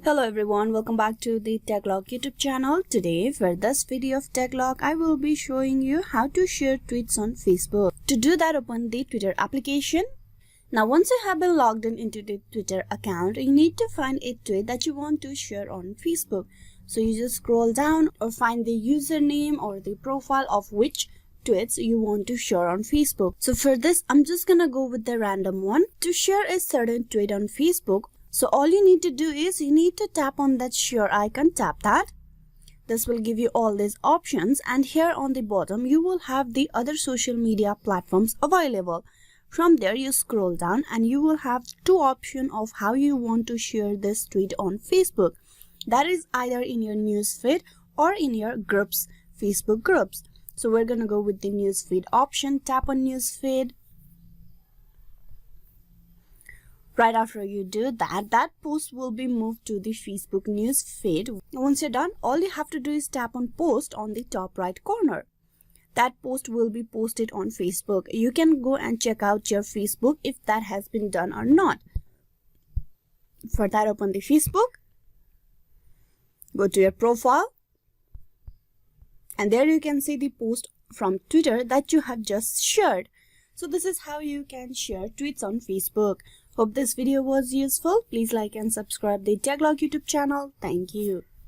Hello everyone, welcome back to the TechLog YouTube channel. Today for this video of TechLog, I will be showing you how to share tweets on Facebook. To do that, open the Twitter application. Now once you have been logged in into the Twitter account, you need to find a tweet that you want to share on Facebook. So you just scroll down or find the username or the profile of which tweets you want to share on Facebook. So for this, I'm just gonna go with the random one. To share a certain tweet on Facebook, so all you need to do is you need to tap on that share icon, tap that. This will give you all these options, and here on the bottom you will have the other social media platforms available. From there you scroll down and you will have two options of how you want to share this tweet on Facebook. That is either in your newsfeed or in your groups, Facebook groups. So we're gonna go with the newsfeed option, tap on newsfeed. Right after you do that, that post will be moved to the Facebook news feed. Once you're done, all you have to do is tap on post on the top right corner. That post will be posted on Facebook. You can go and check out your Facebook if that has been done or not. For that, open the Facebook, go to your profile, and there you can see the post from Twitter that you have just shared. So this is how you can share tweets on Facebook. Hope this video was useful. Please like and subscribe the TechLog YouTube channel. Thank you.